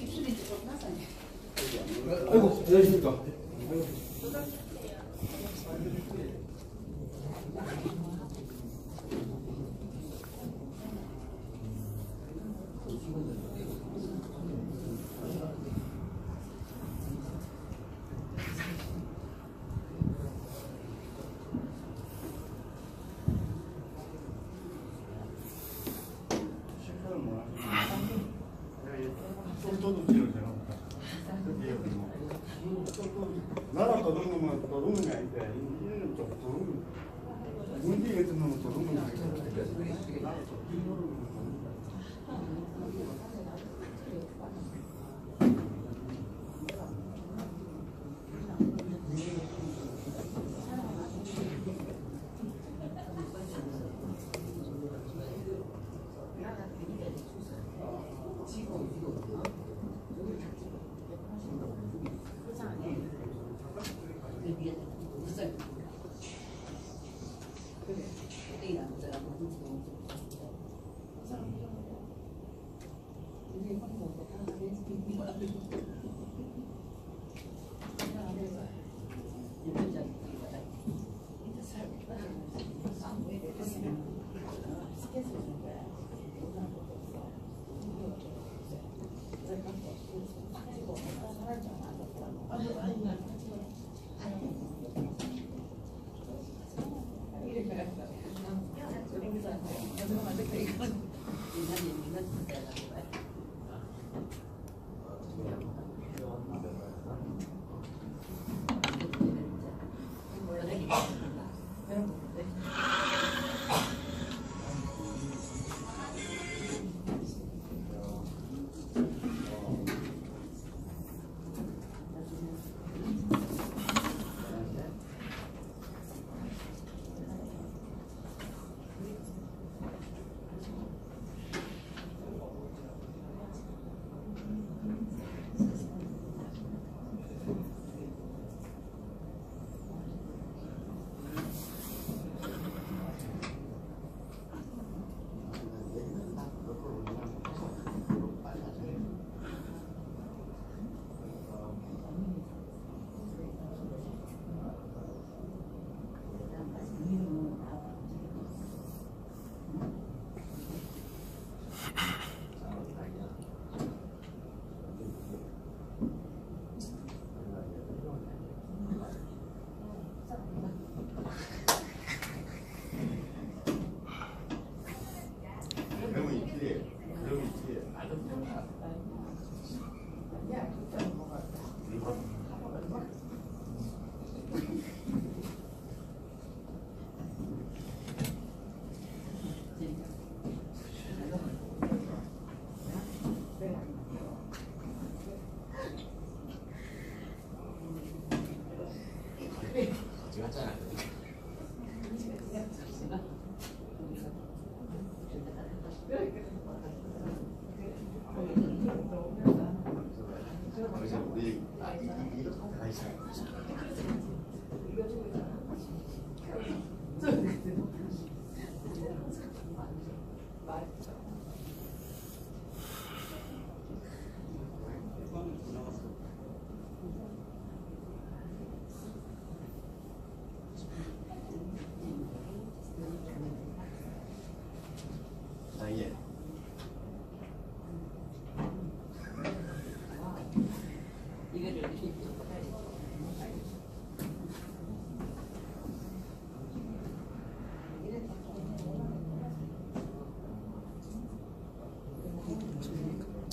입술이 좀 나서네. 아이고, 안녕하십니까. 나라 도둑놈은 도둑놈이 아닌데 이는 좀 도둑 문제 같은 놈은 도둑놈이 아니고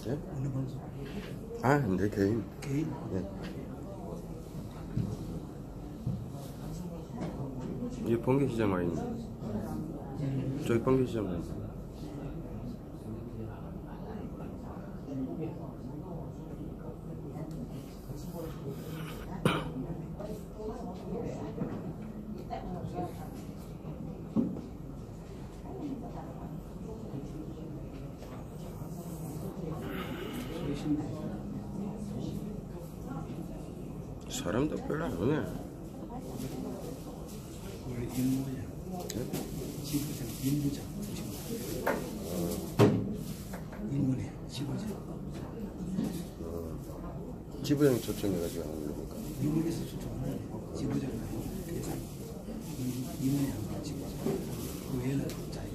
네? 아, 내 개인. 개인? 네. 이 번개시장 와 있네. 저기 번개시장 와 있네. 사람도 별로 안 오네. 원래 인모야. 지부장, 인부장. 인문에 지부장. 지부장이 초청해가지고 하는 겁니까? 미국에서 초청하는 지부장 대상. 인문에 한 지부장. 그 외에는 자기.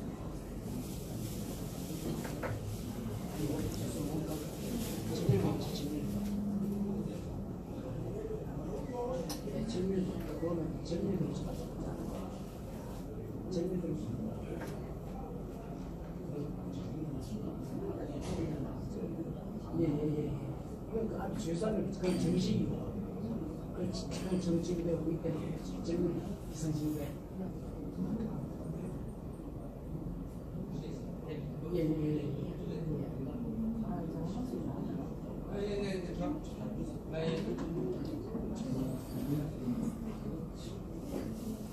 예예예. 그 아주 최소한 그 정식이고, 그 정식인데 우리 때는 정식 비상식인데. 예예예.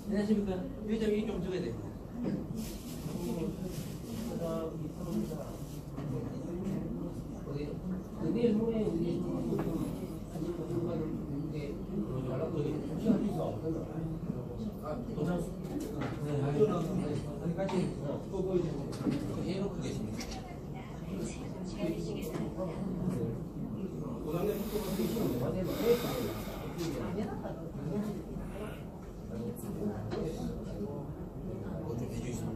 안녕하십니까. 회장이 좀 적어야 됩니다. 내일 모레 우리 아직 공부하는 게 시간 있어 없는 아니 같이 또 해놓고 계십니다. 뭐좀 해주시면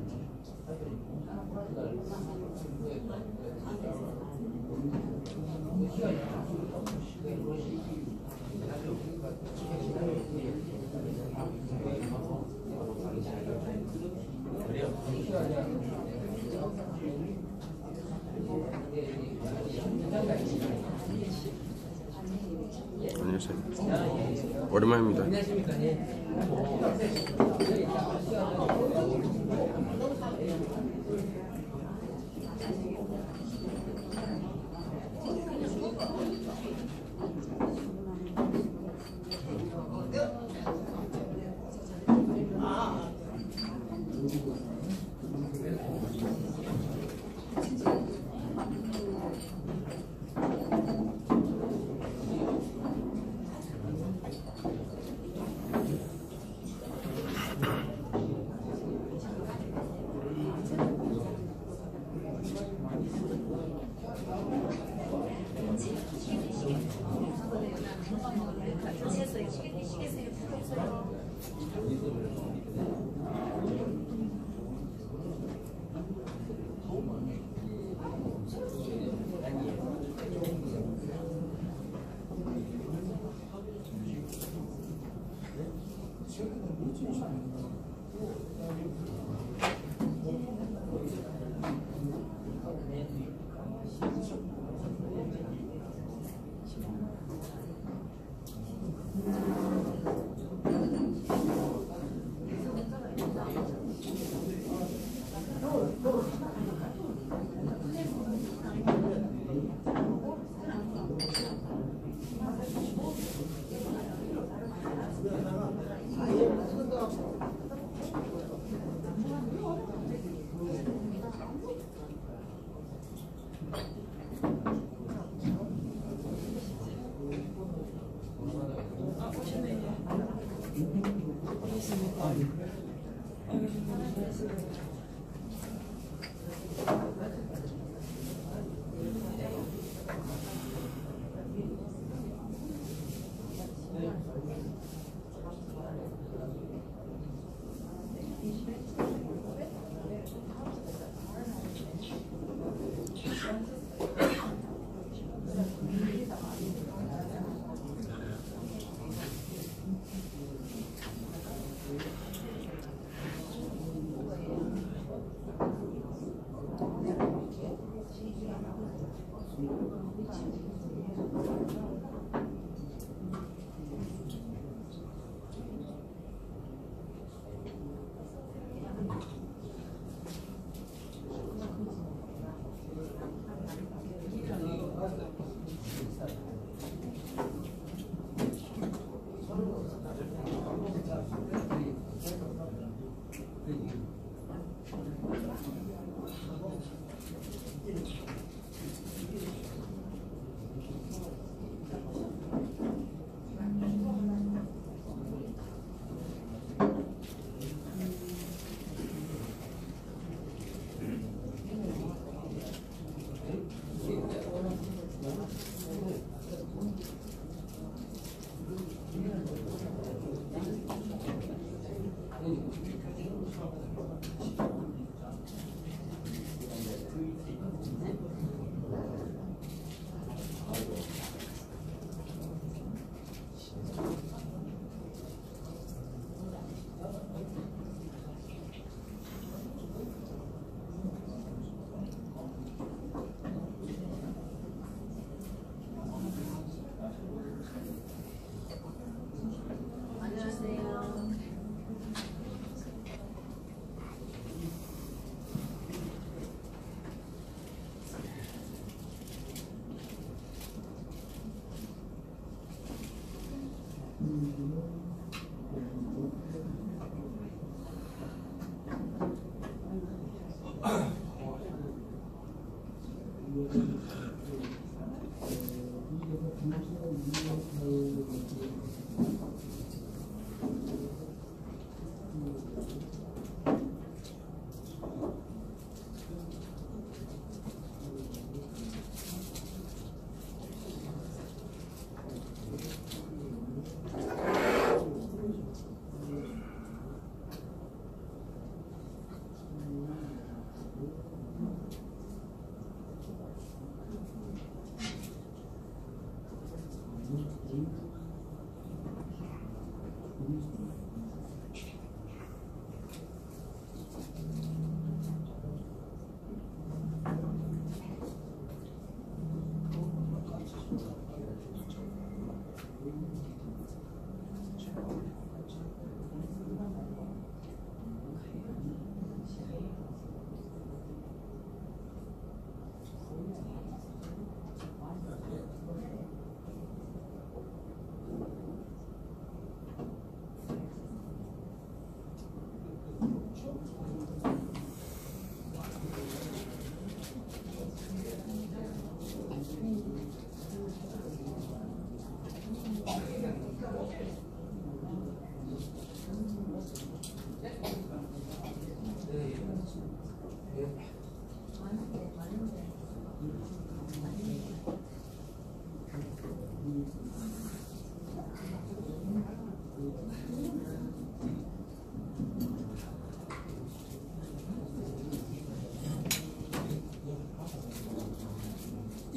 안녕하세요. 오랜만입니다. 안녕하십니까.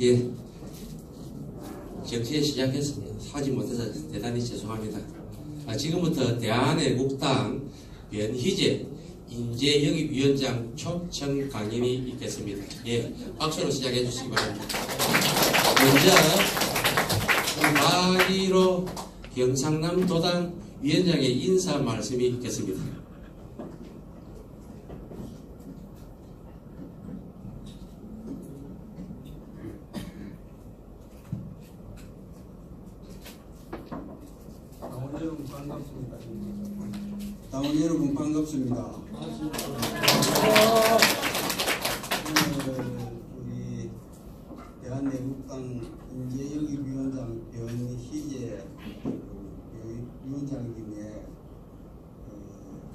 예, 적시에 시작했습니다. 하지 못해서 대단히 죄송합니다. 지금부터 대한애국당 변희재 인재영입위원장 초청 강연이 있겠습니다. 예, 박수로 시작해 주시기 바랍니다. 먼저 마리로 경상남 도당 위원장의 인사 말씀이 있겠습니다. 당원 여러분 반갑습니다. 우리 대한애국당 인재영입위원장 변희재 위원장님의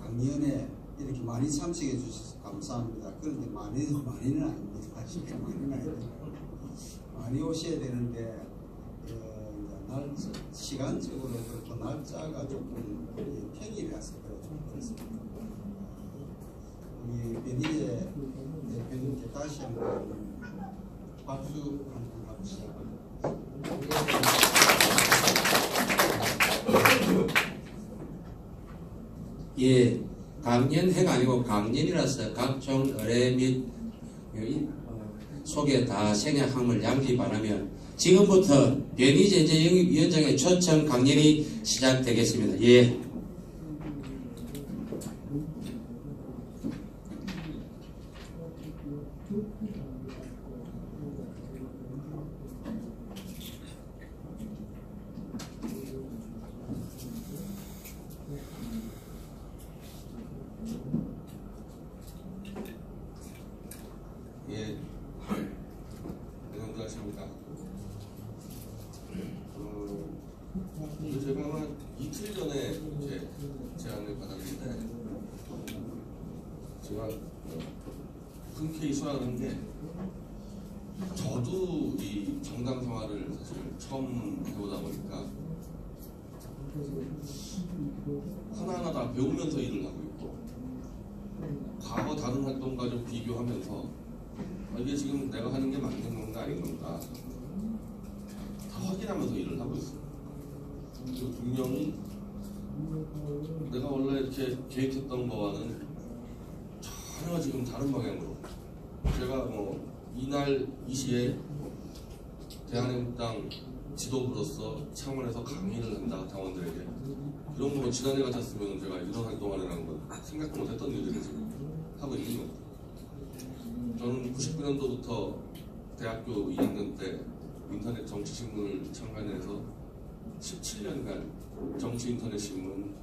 강연에 이렇게 많이 참석해 주셔서 감사합니다. 그런데 많이는 아닙니다. 진짜 많이는 아닙니다. 많이 오셔야 되는데 시간적으로 그렇고 날짜가 조금 평일이라서 그렇습니다. 우리 변희재 대표님께 다시 한번 박수 한번 합시다. 예, 강연회가 아니고 강연이라서 각종 의뢰 및 소개 다 생략함을 양지 바라며 지금부터 변희재 인재영입위원장의 초청 강연이 시작되겠습니다. 예. 예, 반갑습니다. 흔쾌히 수락한 게 저도 이 정당 생활을 사실 처음 해보다 보니까 하나하나 다 배우면서 일을 하고 있고 과거 다른 활동과 좀 비교하면서 이게 지금 내가 하는 게 맞는 건가 아닌 건가 다 확인하면서 일을 하고 있습니다. 그리고 분명히 내가 원래 이렇게 계획했던 거와는 전혀 지금 다른 방향으로 제가 뭐 이날 이 시에 대한민국당 지도부로서 창원에서 강의를 한다 당원들에게 이런 거 지난해 같았으면 제가 이런 활동을 하는 건 생각도 못했던 일들을 지금 하고 있는 겁니다. 저는 99년도부터 대학교 2학년 때 인터넷 정치신문을 창간해서 17년간 정치인터넷신문,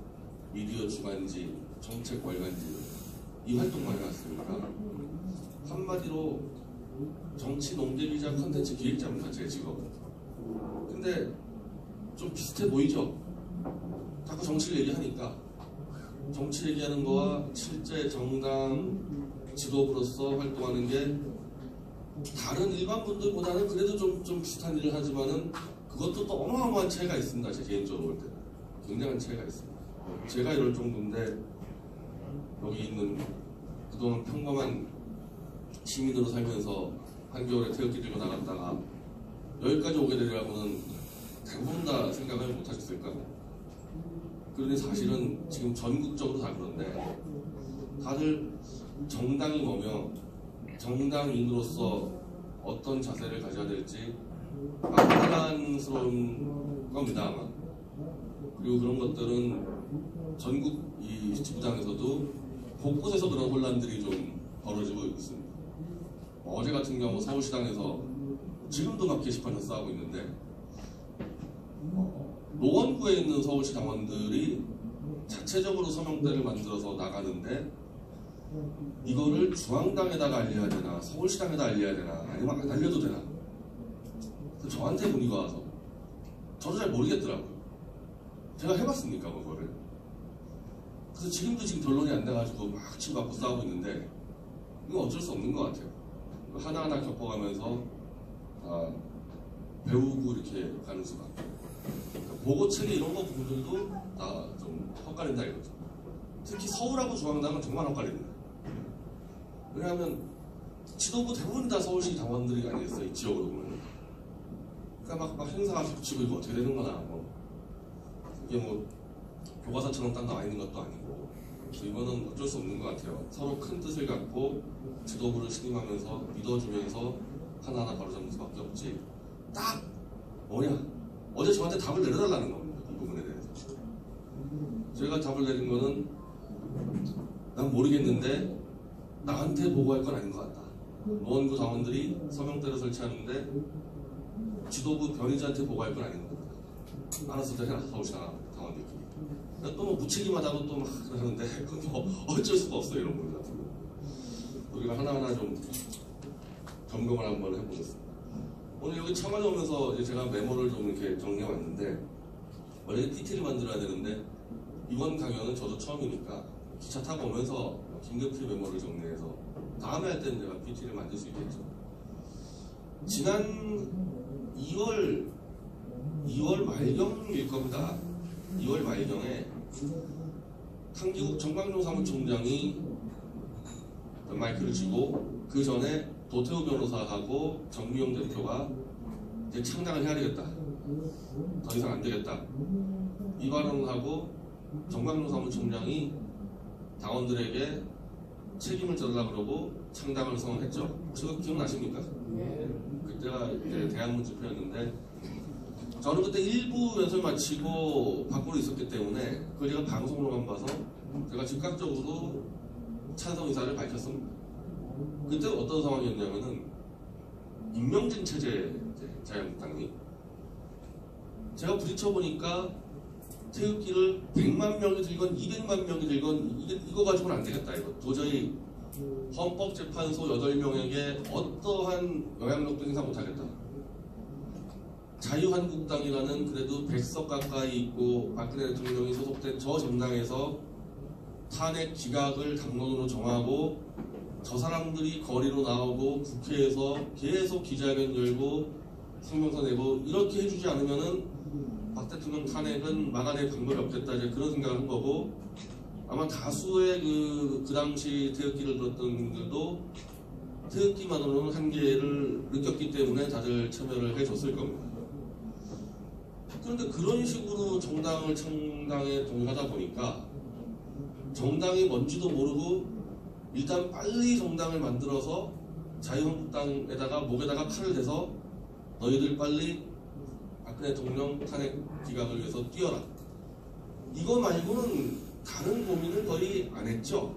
미디어 주간지, 정책 월간지 이 활동만 해왔으니까 한마디로 정치 농대기자 컨텐츠 기획자입니다. 제 직업은. 근데 좀 비슷해 보이죠? 자꾸 정치를 얘기하니까 정치 얘기하는 거와 실제 정당 지도부로서 활동하는 게 다른 일반 분들보다는 그래도 좀 비슷한 일을 하지만은 그것도 또 어마어마한 차이가 있습니다. 제 개인적으로 볼 때는 굉장한 차이가 있습니다. 제가 이럴 정도인데 여기 있는 그동안 평범한 시민으로 살면서 한겨울에 태극기 들고 나갔다가 여기까지 오게 되리라고는 대부분 다 생각을 못 하셨을 거예요. 그러니 사실은 지금 전국적으로 다 그런데 다들 정당이 뭐며 정당인으로서 어떤 자세를 가져야 될지 혼란스러운 겁니다 아마. 그리고 그런 것들은 전국 이 지부장에서도 곳곳에서 그런 혼란들이 좀 벌어지고 있습니다. 어제 같은 경우 서울시당에서 지금도 막 게시판에서 싸우고 있는데 노원구에 있는 서울시 당원들이 자체적으로 서명대를 만들어서 나가는데 이거를 중앙당에다가 알려야 되나 서울시당에다 알려야 되나 아니면 안 알려도 되나 저한테 문의가 와서 저도 잘 모르겠더라고요. 제가 해봤습니까 그거를. 그래서 지금 결론이 안 돼가지고 막 치고받고 싸우고 있는데 이건 어쩔 수 없는 것 같아요. 하나하나 겪어가면서 배우고 이렇게 가는 수밖에. 그러니까 보고체계 이런 거 부분들도 다 좀 헛갈린다 이거죠. 특히 서울하고 중앙당은 정말 헛갈립니다. 왜냐하면 지도부 대부분 다 서울시 당원들이 아니겠어요, 이 지역으로 보면. 그러니까 막 행사가 겹치고 이거 어떻게 되는 거나 뭐 이게 뭐 교과서처럼 딱 나와 있는 것도 아니고. 그래서 이거는 어쩔 수 없는 것 같아요. 서로 큰 뜻을 갖고 지도부를 신임하면서 믿어주면서 하나하나 바로잡는 수밖에 없지. 딱 뭐냐? 어제 저한테 답을 내려달라는 겁니다. 이 부분에 대해서. 제가 답을 내린 거는 난 모르겠는데 나한테 보고할 건 아닌 것 같다. 노원구 당원들이 서명대를 설치하는데 지도부 변희재한테 보고할 건 아닌 것 같다. 알아서 해라 서울시 당원들끼리. 또 뭐 무책임하다고 또 막 그러는데 그건 뭐 어쩔 수가 없어요. 이런 부분 같은 거. 우리가 하나하나 좀 점검을 한번 해보겠습니다. 오늘 여기 창원에 오면서 이제 제가 메모를 좀 이렇게 정리해 왔는데 원래 PT를 만들어야 되는데 이번 강연은 저도 처음이니까 기차 타고 오면서 긴급히 메모를 정리해서 다음에 할 때는 제가 PT를 만들 수 있겠죠. 지난 2월 말경일 겁니다. 2월 말경에 한기국 정광용 사무총장이 마이크를 쥐고 그 전에 도태우 변호사하고 정미용 대표가 이제 창당을 해야 되겠다. 더 이상 안 되겠다. 이 발언을 하고 정광용 사무총장이 당원들에게 책임을 져달라고 그러고 창당을 선언했죠. 혹시 그거 기억나십니까? 그때가 이제 대한문 집회였는데 저는 그때 일부 연설 마치고 밖으로 있었기 때문에 그걸 제가 방송으로만 봐서 제가 즉각적으로 찬성 의사를 밝혔습니다. 그때 어떤 상황이었냐면은 임명진 체제 자유한국당이 제가 부딪혀보니까 태극기를 100만 명이 들건 200만 명이 들건 이거 가지고는 안 되겠다. 이거 도저히 헌법재판소 8명에게 어떠한 영향력도 행사 못하겠다. 자유한국당이라는 그래도 100석 가까이 있고 박근혜 대통령이 소속된 저 정당에서 탄핵 기각을 당론으로 정하고 저 사람들이 거리로 나오고 국회에서 계속 기자회견 열고 성명서 내고 이렇게 해주지 않으면은 박 대통령 탄핵은 막아낼 방법이 없겠다 이제 그런 생각을 한 거고 아마 다수의 그 당시 태극기를 들었던 분들도 태극기만으로는 한계를 느꼈기 때문에 다들 참여를 해줬을 겁니다. 그런데 그런 식으로 정당을 창당에 동의하다 보니까 정당이 뭔지도 모르고 일단 빨리 정당을 만들어서 자유한국당에다가 목에다가 칼을 대서 너희들 빨리 박근혜 대통령 탄핵 기각을 위해서 뛰어라. 이거 말고는 다른 고민을 거의 안 했죠.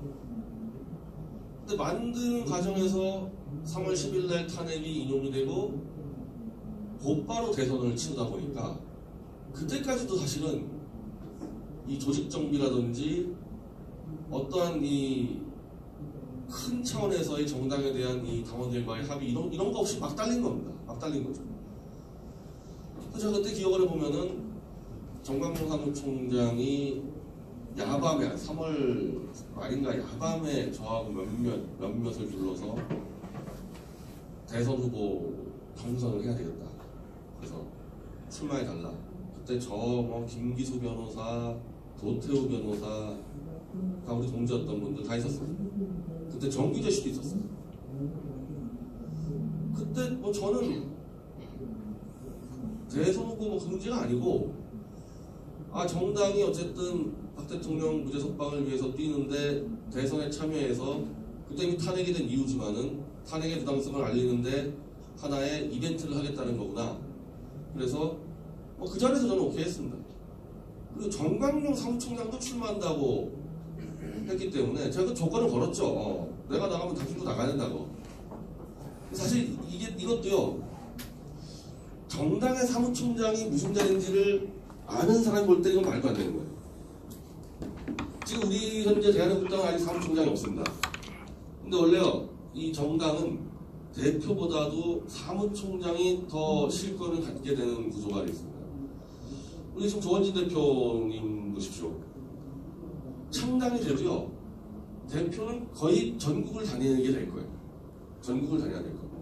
근데 만드는 과정에서 3월 10일 날 탄핵이 인용이 되고 곧바로 대선을 치르다 보니까 그때까지도 사실은 이 조직 정비라든지 어떠한 이 큰 차원에서의 정당에 대한 이 당원들과의 합의 이런 거 없이 막 달린 겁니다. 막 달린 거죠. 그래서 그때 기억을 해보면은 정광용 사무총장이 야밤에 3월 말인가 야밤에 저하고 몇몇을 불러서 대선 후보 경선을 해야 되겠다. 그래서 출마해달라. 그때 저 뭐 김기수 변호사, 도태우 변호사가 우리 동지였던 분들 다 있었어요. 그때 정규재 씨도 있었어요. 그때 뭐 저는 대선 후보 뭐 그런 문제가 아니고 정당이 어쨌든 박 대통령 무죄 석방을 위해서 뛰는데 대선에 참여해서 그때 이미 탄핵이 된 이유지만은 탄핵의 부당성을 알리는데 하나의 이벤트를 하겠다는 거구나. 그래서 그 자리에서 저는 오케이 했습니다. 그리고 정광용 사무총장도 출마한다고 했기 때문에 제가 그 조건을 걸었죠. 내가 나가면 당신도 나가야 된다고. 사실 이것도요. 정당의 사무총장이 무슨 자리인지를 아는 사람이 볼 때 이건 말도 안 되는 거예요. 지금 우리 현재 대한민국당은 아직 사무총장이 없습니다. 근데 원래요, 이 정당은 대표보다도 사무총장이 더 실권을 갖게 되는 구조가 있습니다. 우리 지금 조원진 대표님 보십시오. 창당이 돼도요, 대표는 거의 전국을 다니는 게 될 거예요. 전국을 다녀야 될 겁니다.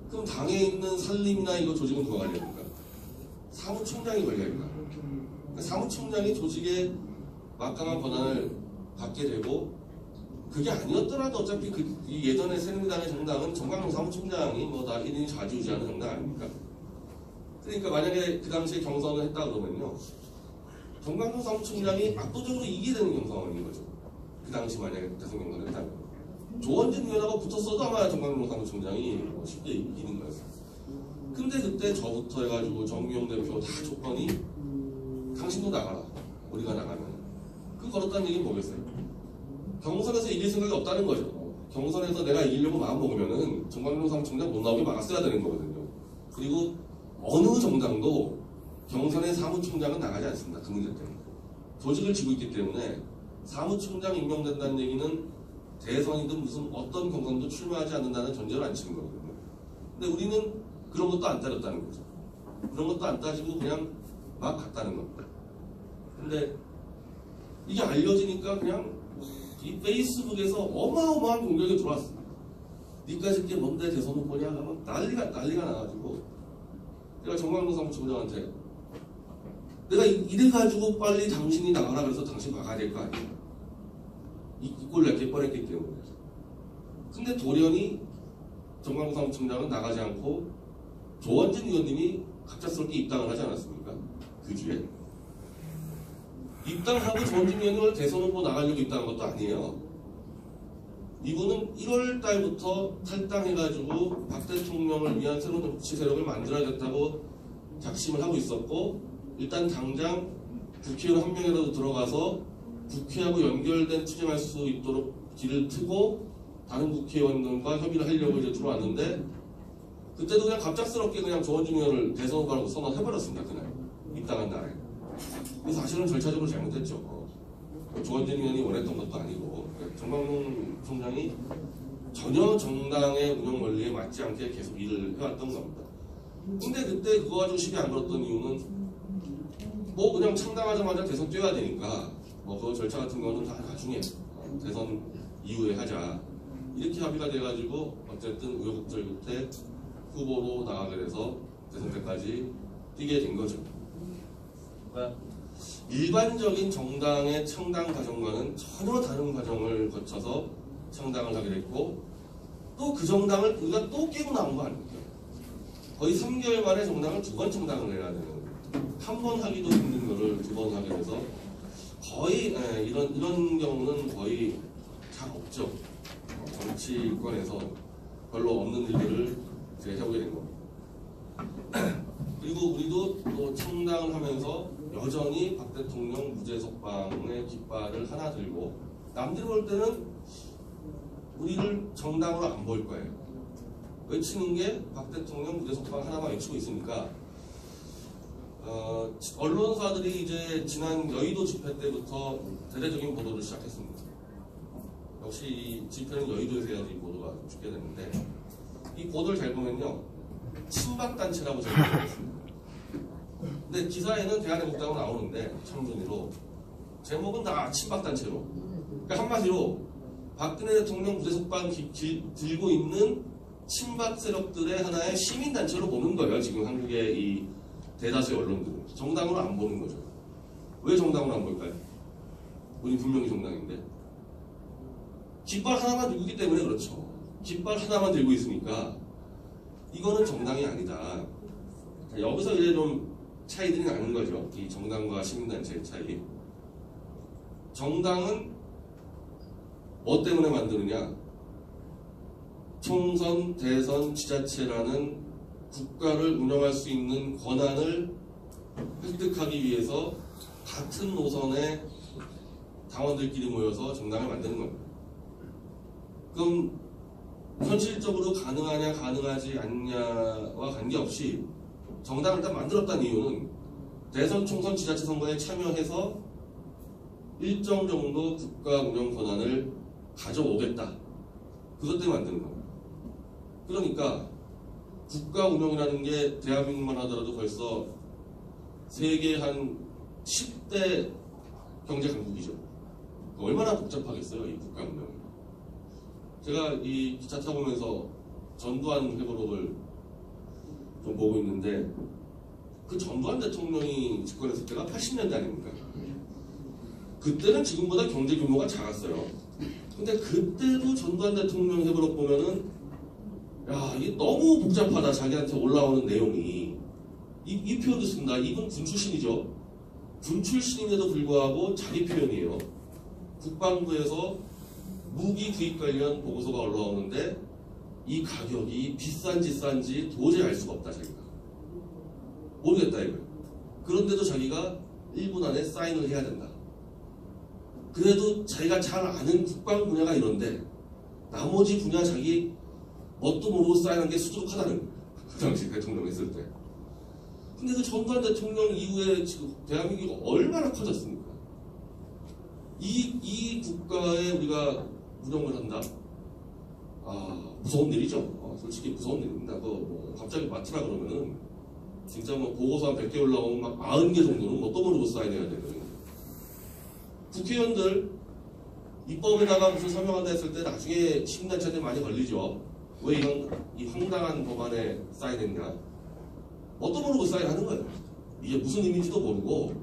그럼 당에 있는 산림이나 이거 조직은 누가 관리해야 됩니까? 사무총장이 관리해야 됩니다. 그러니까 사무총장이 조직에 막강한 권한을 갖게 되고, 그게 아니었더라도 어차피 이 예전에 새누리당의 정당은 정광용 사무총장이 다 1인이 좌지우지하는 정당 아닙니까? 그러니까 만약에 그 당시에 경선을 했다 그러면요, 정광용 사무총장이 압도적으로 이기게 되는 경선인 거죠. 그 당시 만약에 대선 경선을 했다면. 조원진 의원하고 붙었어도 아마 정광용 사무총장이 쉽게 이기는 거였어요. 근데 그때 저부터 해가지고 정미용 대표 다 조건이 당신도 나가라. 우리가 나가면. 그 걸었다는 얘기는 뭐겠어요? 경선에서 이길 생각이 없다는 거죠. 경선에서 내가 이기려고 마음먹으면은 정광용 사무총장 못 나오게 막았어야 되는 거거든요. 그리고 어느 정당도 경선의 사무총장은 나가지 않습니다. 그 문제 때문에. 조직을 쥐고 있기 때문에 사무총장 임명된다는 얘기는 대선이든 무슨 어떤 경선도 출마하지 않는다는 전제를 안 치는 거거든요. 근데 우리는 그런 것도 안 따졌다는 거죠. 그런 것도 안 따지고 그냥 막 갔다는 겁니다. 근데 이게 알려지니까 그냥 이 페이스북에서 어마어마한 공격이 들어왔습니다. 니까지 게 뭔데 대선 후보냐 하면 난리가 나가지고 내가 정광용 사무총장한테 내가 이래가지고 빨리 당신이 나가라 그래서 당신 나가야 될 거 아니에요. 이 꼴 낼게 뻔했기 때문에. 근데 돌연히 정광용 사무총장은 나가지 않고 조원진 의원님이 갑작스럽게 입당을 하지 않았습니까? 그 주에. 입당하고 조원진 의원을 대선 후보 나가려고 입당한 것도 아니에요. 이분은 1월 달부터 탈당해가지고 박 대통령을 위한 새로운 정치 세력을 만들어야겠다고 작심을 하고 있었고, 일단 당장 국회의원 한 명이라도 들어가서 국회하고 연결된 투쟁할 수 있도록 길을 트고 다른 국회의원들과 협의를 하려고 이제 들어왔는데, 그때도 그냥 갑작스럽게 그냥 조원진 의원을 대선 후보라고 선언해버렸습니다. 그날 입당한 날에. 그래서 사실은 절차적으로 잘못했죠. 조원진 의원이 원했던 것도 아니고 정광용 총장이 전혀 정당의 운영 원리에 맞지 않게 계속 일을 해왔던 겁니다. 근데 그때 그거 가지고 시비 안 걸었던 이유는 그냥 창당하자마자 대선 뛰어야 되니까 그 절차 같은 거는 다 나중에 대선 이후에 하자 이렇게 합의가 돼가지고 어쨌든 우여곡절 끝에 후보로 나가게 돼서 대선 때까지 뛰게 된 거죠. 그러니까 일반적인 정당의 창당 과정과는 전혀 다른 과정을 거쳐서 창당을 하게 됐고, 또 그 정당을 우리가 또 깨고 나온 거 아닙니까? 거의 3개월 만에 정당을 2번 창당을 해야 되는, 한 번 하기도 힘든 거를 2번 하게 돼서 거의 이런 경우는 거의 잘 없죠. 정치권에서 별로 없는 일들을 이제 해보게 된 겁니다. 그리고 우리도 또 창당을 하면서 여전히 박 대통령 무죄 석방의 깃발을 하나 들고, 남들이 볼 때는 우리를 정당으로 안 볼 거예요. 외치는 게 박 대통령 무죄 석방 하나만 외치고 있으니까, 언론사들이 이제 지난 여의도 집회 때부터 대대적인 보도를 시작했습니다. 역시 이 집회는 여의도에서 해야지 보도가 쉽게 되는데, 이 보도를 잘 보면요, 친박단체라고 적혀져 있습니다. 근데 기사에는 대한민국당으로 나오는데 청준이로 제목은 다 친박단체로. 그러니까 한마디로 박근혜 대통령 무죄 석방 들고 있는 친박 세력들의 하나의 시민단체로 보는 거예요. 지금 한국의 이 대다수의 언론들은 정당으로 안 보는 거죠. 왜 정당으로 안 볼까요? 우리 분명히 정당인데 깃발 하나만 들고 있기 때문에 그렇죠. 깃발 하나만 들고 있으니까 이거는 정당이 아니다. 여기서 이제 좀 차이들이 나는 거죠. 이 정당과 시민단체의 차이. 정당은 뭐 때문에 만드느냐? 총선, 대선, 지자체라는 국가를 운영할 수 있는 권한을 획득하기 위해서 같은 노선의 당원들끼리 모여서 정당을 만드는 겁니다. 그럼 현실적으로 가능하냐 가능하지 않냐와 관계없이 정당을 일단 만들었다는 이유는 대선, 총선, 지자체 선거에 참여해서 일정 정도 국가 운영 권한을 가져오겠다. 그것 때문에 만드는 겁니다. 그러니까 국가 운영이라는 게 대한민국만 하더라도 벌써 세계 한 10대 경제 강국이죠. 얼마나 복잡하겠어요, 이 국가 운영이. 제가 이 기차 타보면서 전두환 회고록을 좀 보고 있는데, 그 전두환 대통령이 집권했을 때가 80년대 아닙니까? 그때는 지금보다 경제 규모가 작았어요. 근데 그때도 전두환 대통령 회고록 보면은 야, 이게 너무 복잡하다. 자기한테 올라오는 내용이. 이 표현도 쓴다. 이분 군 출신이죠. 군 출신임에도 불구하고 자기 표현이에요. 국방부에서 무기 구입 관련 보고서가 올라오는데 이 가격이 비싼지 싼지 도저히 알 수가 없다. 자기가 모르겠다 이거예요. 그런데도 자기가 1분 안에 사인을 해야 된다. 그래도 자기가 잘 아는 국방 분야가 이런데 나머지 분야 자기 뭣도 모르고 사인한 게 수두룩하다는 거예요. 그 당시 대통령 했을 때. 근데 그 전두환 대통령 이후에 지금 대한민국이 얼마나 커졌습니까? 이 국가에 우리가 운영을 한다? 무서운 일이죠. 솔직히 무서운 일입니다. 뭐 갑자기 맡으라 그러면은 진짜 뭐 보고서 한 100개 올라오면 막 90개 정도는 뭣도 모르고 사인해야 되거든요. 국회의원들 입법에다가 무슨 서명한다 했을 때 나중에 시민단체한테 많이 걸리죠. 왜 이 황당한 법안에 사인했냐? 뭣도 모르고 사인하는 거예요. 이게 무슨 의미인지도 모르고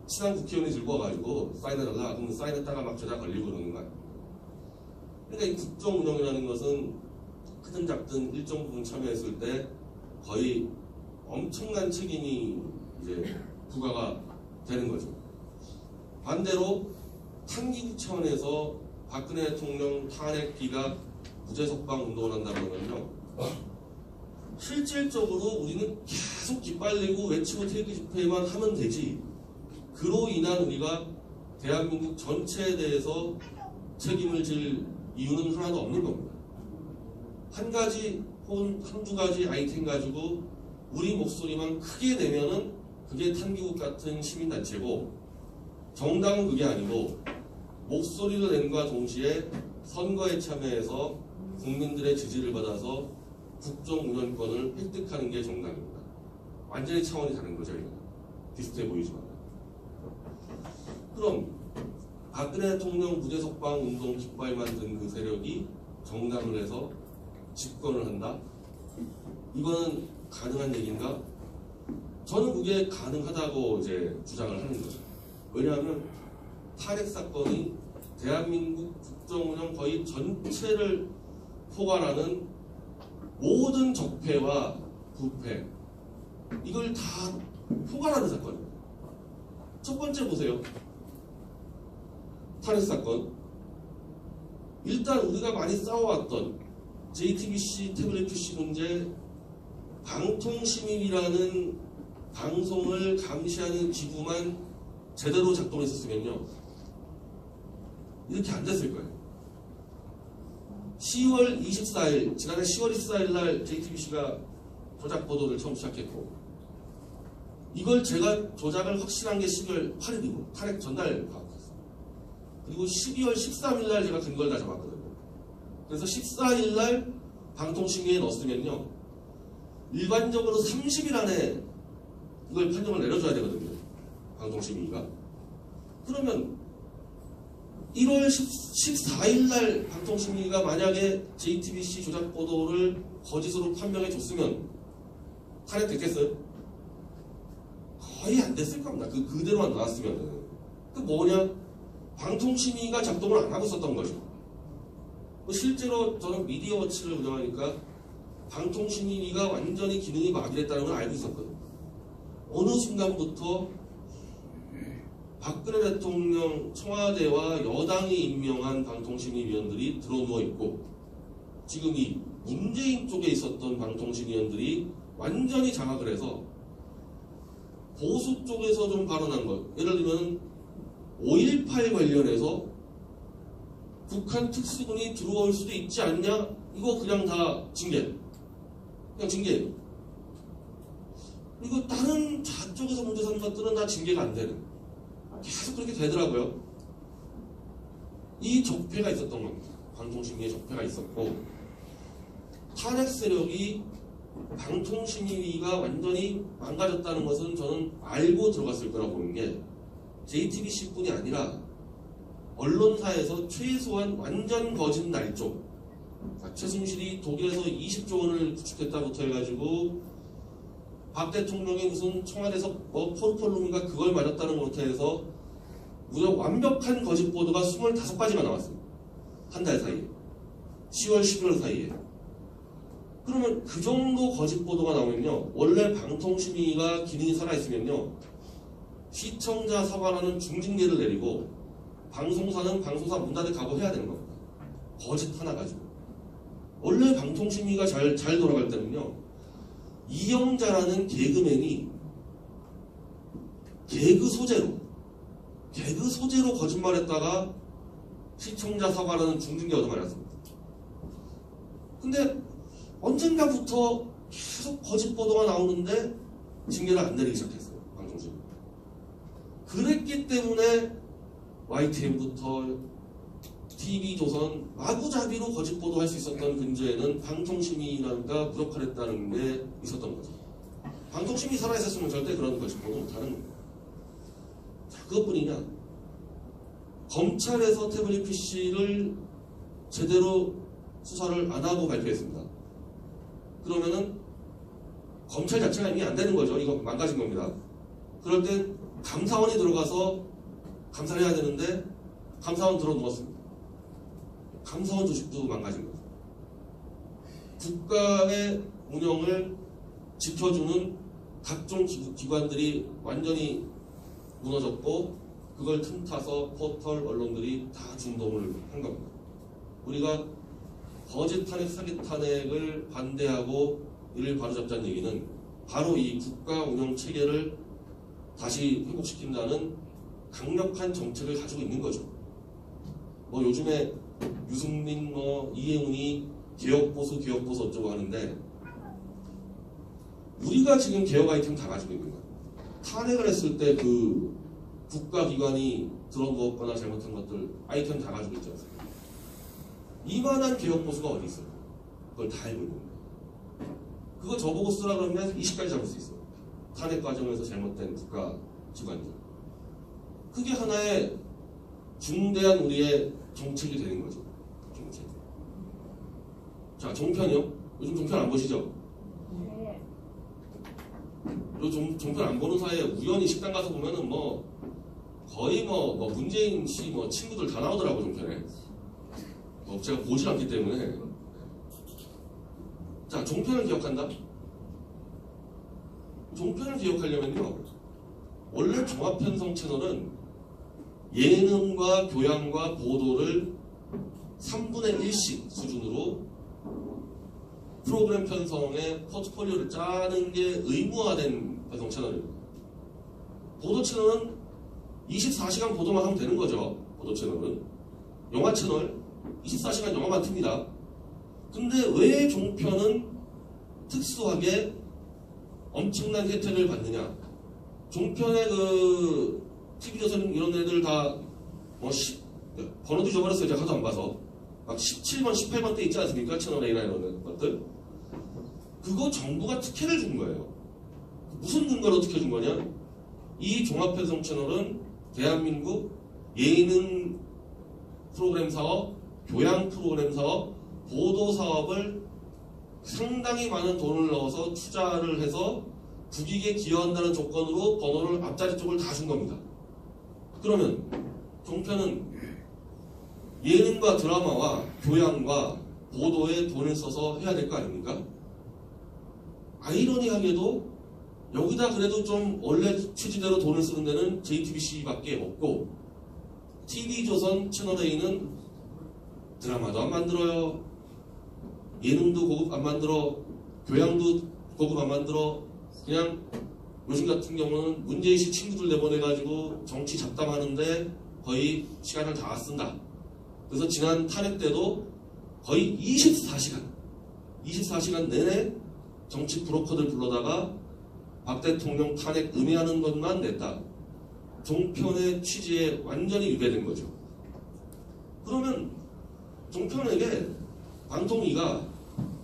친한 국회의원이 들고 와가지고 사인해달라. 그러면 사인했다가 막 죄다 걸리고 그러는 거야. 그러니까 이 국정 운영이라는 것은 크든 작든 일정 부분 참여했을 때 거의 엄청난 책임이 이제 부과가 되는 거죠. 반대로 탄기국 차원에서 박근혜 대통령 탄핵 기각 무죄 석방 운동을 한다 그러면요, 실질적으로 우리는 계속 깃발내고 외치고 태극기 집회만 하면 되지, 그로 인한 우리가 대한민국 전체에 대해서 책임을 질 이유는 하나도 없는 겁니다. 한 가지 혹은 한두 가지 아이템 가지고 우리 목소리만 크게 내면은 그게 탄기국 같은 시민단체고, 정당은 그게 아니고 목소리를 낸과 동시에 선거에 참여해서 국민들의 지지를 받아서 국정 운영권을 획득하는 게 정당입니다. 완전히 차원이 다른 거죠. 이거 비슷해 보이지만. 그럼 박근혜 대통령 무죄 석방 운동 깃발 만든 그 세력이 정당을 해서 집권을 한다? 이거는 가능한 얘기인가? 저는 그게 가능하다고 이제 주장을 하는 거죠. 왜냐하면 탄핵 사건이 대한민국 국정운영 거의 전체를 포괄하는 모든 적폐와 부패, 이걸 다 포괄하는 사건입니다. 첫 번째 보세요. 탄핵 사건. 일단 우리가 많이 싸워왔던 JTBC 태블릿 PC 문제, 방통시민이라는 방송을 감시하는 기구만 제대로 작동했었으면요, 이렇게 안 됐을 거예요. 10월 24일, 지난해 10월 24일 날 JTBC가 조작 보도를 처음 시작했고, 이걸 제가 조작을 확신한 게 12월 8일이고 탄핵 전날 파악했어요. 그리고 12월 13일 날 제가 근거를 다 잡았거든요. 그래서 14일 날 방통심의에 넣었으면요, 일반적으로 30일 안에 이걸 판정을 내려줘야 되거든요, 방통심의가. 그러면 1월 14일 날 방통심의가 만약에 JTBC 조작 보도를 거짓으로 판명해 줬으면 탄핵 됐겠어요? 거의 안 됐을 겁니다. 그대로만 나왔으면. 그 뭐냐? 방통심의가 작동을 안 하고 있었던 거죠. 실제로 저는 미디어워치를 운영하니까 방통심의가 완전히 기능이 마비됐다는 걸 알고 있었거든요. 어느 순간부터 박근혜 대통령 청와대와 여당이 임명한 방통심의위원들이 들어누워 있고, 지금 이 문재인 쪽에 있었던 방통심의위원들이 완전히 장악을 해서 보수 쪽에서 좀 발언한 것, 예를 들면 5.18 관련해서 북한 특수군이 들어올 수도 있지 않냐? 이거 그냥 다 징계. 그냥 징계예요. 그리고 다른 좌쪽에서 문제 삼는 것들은 다 징계가 안 되는. 계속 그렇게 되더라고요. 이 적폐가 있었던 겁니다. 방통심의의 적폐가 있었고, 탄핵 세력이 방통심의가 완전히 망가졌다는 것은 저는 알고 들어갔을 거라고 보는 게, JTBC뿐이 아니라 언론사에서 최소한 완전 거짓 날조, 최순실이 독일에서 20조 원을 구축했다부터 해가지고 박 대통령이 무슨 청와대에서 뭐 포르폴룸인가 그걸 맞았다는 것부터 해서 무려 완벽한 거짓 보도가 25가지가 나왔습니다. 한 달 사이에. 10월, 11월 사이에. 그러면 그 정도 거짓 보도가 나오면요, 원래 방통심의가 기능이 살아있으면요, 시청자 사과라는 중징계를 내리고 방송사는 방송사 문 닫을 각오해야 되는 겁니다. 거짓 하나 가지고. 원래 방통심의가 잘 돌아갈 때는요, 이영자라는 개그맨이 개그 소재로 거짓말했다가 시청자 사과라는 중징계 얻어맞았습니다. 근데 언젠가부터 계속 거짓 보도가 나오는데 징계를 안 내리기 시작했어요, 방통심의. 그랬기 때문에 YTN부터 TV조선 마구잡이로 거짓 보도할 수 있었던 근저에는 방통심의가 무력화했다는 게 있었던 거죠. 방통심의 살아있었으면 절대 그런 거짓 보도 못하는 거예요. 자, 그것뿐이냐? 검찰에서 태블릿 PC를 제대로 수사를 안 하고 발표했습니다. 그러면은 검찰 자체가 이미 안 되는 거죠. 이거 망가진 겁니다. 그럴 땐 감사원이 들어가서 감사를 해야 되는데 감사원 들어누웠습니다. 감사원 조직도 망가진 거죠. 국가의 운영을 지켜주는 각종 기관들이 완전히 무너졌고, 그걸 틈타서 포털 언론들이 다 준동을 한 겁니다. 우리가 거짓 탄핵, 사기 탄핵을 반대하고 이를 바로잡자는 얘기는 바로 이 국가 운영 체계를 다시 회복시킨다는 강력한 정책을 가지고 있는 거죠. 뭐 요즘에 유승민, 이해운이 개혁보수 어쩌고 하는데, 우리가 지금 개혁 아이템 다 가지고 있는 거예요. 탄핵을 했을 때 그 국가기관이 들어누웠거나 잘못한 것들 아이템 다 가지고 있지 않습니까? 이만한 개혁보수가 어디 있어요? 그걸 다 알고 있는 거예요. 그거 저보고 쓰라 그러면 20까지 잡을 수 있어요. 탄핵 과정에서 잘못된 국가기관들. 그게 하나의 중대한 우리의 정책이 되는 거죠. 정책. 자, 종편이요? 요즘 종편 안 보시죠? 요 종편 안 보는 사이에 우연히 식당 가서 보면은 뭐 거의 뭐 문재인 씨 뭐 친구들 다 나오더라고 종편에. 제가 보질 않기 때문에. 자, 종편을 기억한다? 종편을 기억하려면요, 원래 종합편성 채널은 예능과 교양과 보도를 3분의 1씩 수준으로 프로그램 편성의 포트폴리오를 짜는 게 의무화된 편성 채널입니다. 보도 채널은 24시간 보도만 하면 되는 거죠. 보도 채널은. 영화 채널 24시간 영화만 틉니다. 근데 왜 종편은 특수하게 엄청난 혜택을 받느냐? 종편의 그 TV조선 이런 애들 다 뭐 번호도 잊어버렸어요. 제가 하도 안 봐서. 막 17번, 18번 때 있지 않습니까? 채널 A나 이런 것들. 그거 정부가 특혜를 준 거예요. 무슨 근거로 특혜 준 거냐? 이 종합편성 채널은 대한민국 예능 프로그램 사업, 교양 프로그램 사업, 보도 사업을 상당히 많은 돈을 넣어서 투자를 해서 국익에 기여한다는 조건으로 번호를 앞자리 쪽을 다 준 겁니다. 그러면 종편은 예능과 드라마와 교양과 보도에 돈을 써서 해야 될 거 아닙니까? 아이러니하게도 여기다 그래도 좀 원래 취지대로 돈을 쓰는 데는 JTBC밖에 없고 TV조선 채널A는 드라마도 안 만들어요. 예능도 고급 안 만들어. 교양도 고급 안 만들어. 그냥 요즘 같은 경우는 문재인 씨 친구들 내보내가지고 정치 잡담하는데 거의 시간을 다 쓴다. 그래서 지난 탄핵 때도 거의 24시간 내내 정치 브로커들 불러다가 박 대통령 탄핵 음해하는 것만 냈다. 종편의 취지에 완전히 위배된 거죠. 그러면 종편에게 방통위가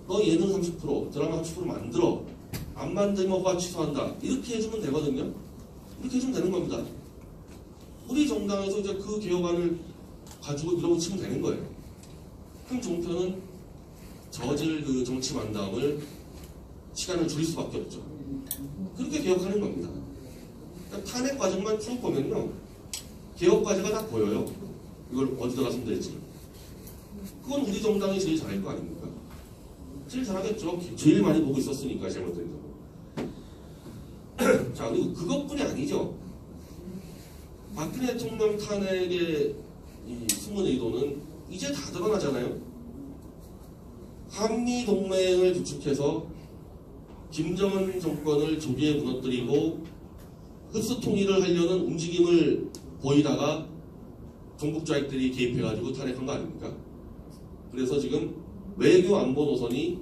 너 예능 30%, 드라마 30% 만들어. 안 만들면 허가 취소한다. 이렇게 해주면 되거든요. 이렇게 해주면 되는 겁니다. 우리 정당에서 이제 그 개혁안을 가지고 밀어붙이면 되는 거예요. 그럼 종편은 저질 그 정치 만담을 시간을 줄일 수밖에 없죠. 그렇게 개혁하는 겁니다. 그러니까 탄핵 과정만 쭉 보면요, 개혁 과제가 다 보여요. 이걸 어디다 가서 될지. 그건 우리 정당이 제일 잘할 거 아닙니까? 제일 잘하겠죠. 제일 많이 보고 있었으니까 잘못된 거. 자, 그리고 그것뿐이 아니죠. 박근혜 대통령 탄핵의 이 숨은 의도는 이제 다 드러나잖아요. 한미동맹을 구축해서 김정은 정권을 조기에 무너뜨리고 흡수통일을 하려는 움직임을 보이다가 종북 좌익들이 개입해가지고 탄핵한 거 아닙니까? 그래서 지금 외교 안보 노선이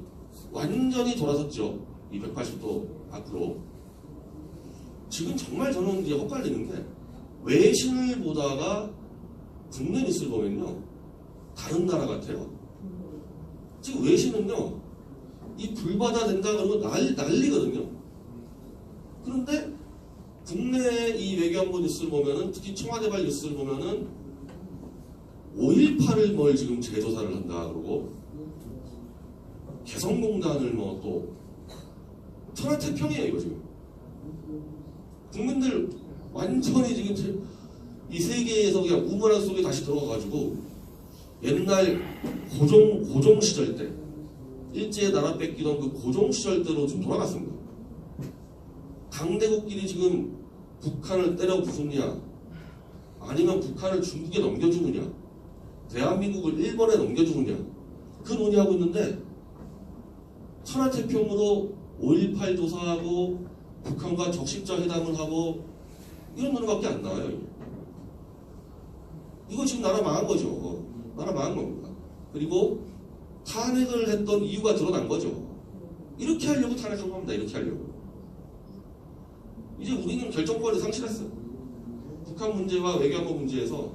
완전히 돌아섰죠. 이 180도 밖으로. 지금 정말 저는 이제 헛갈리는 게 외신을 보다가 국내 뉴스를 보면요, 다른 나라 같아요. 지금 외신은요, 이 불바다 된다 그러면 난리거든요. 그런데 국내 이 외교안보 뉴스를 보면은, 특히 청와대발 뉴스를 보면은 5.18을 뭘 지금 재조사를 한다 그러고, 개성공단을 뭐 또 천하태평이에요 이거 지금. 국민들 완전히 지금 이 세계에서 그냥 우물안 속에 다시 들어가가지고 옛날 고종 시절 때, 일제의 나라 뺏기던 그 고종 시절 때로 좀 돌아갔습니다. 강대국끼리 지금 북한을 때려 부수냐, 아니면 북한을 중국에 넘겨주느냐, 대한민국을 일본에 넘겨주느냐, 그 논의하고 있는데, 천하태평으로 5.18 조사하고 북한과 적십자 회담을 하고 이런 논의밖에 안 나와요. 이거 지금 나라 망한 거죠. 나라 망한 겁니다. 그리고 탄핵을 했던 이유가 드러난 거죠. 이렇게 하려고 탄핵한 겁니다. 이렇게 하려고. 이제 우리는 결정권을 상실했어요. 북한 문제와 외교안보 문제에서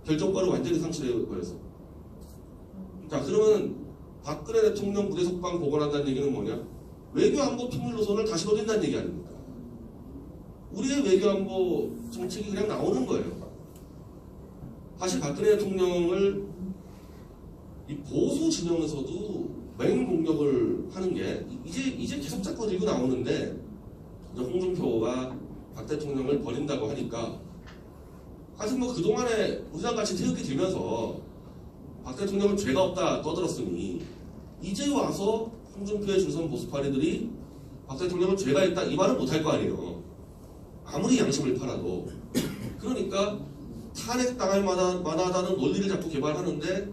결정권을 완전히 상실해버렸어. 자, 그러면 박근혜 대통령 무대 속방 복원한다는 얘기는 뭐냐? 외교안보 통일 노선을 다시 노린다는 얘기 아닙니까? 우리의 외교안보 정책이 그냥 나오는 거예요. 사실 박근혜 대통령을 이 보수 진영에서도 이제 계속 자꾸 들고 나오는데 이제 홍준표가 박 대통령을 버린다고 하니까 하여튼 뭐 그동안에 우리랑 같이 태극기 들면서 박 대통령은 죄가 없다 떠들었으니 이제 와서 홍준표의 중선 보수파리들이 박 대통령은 죄가 있다 이 말은 못할 거 아니에요. 아무리 양심을 팔아도. 그러니까 탄핵당할 만하다는 논리를 자꾸 개발하는데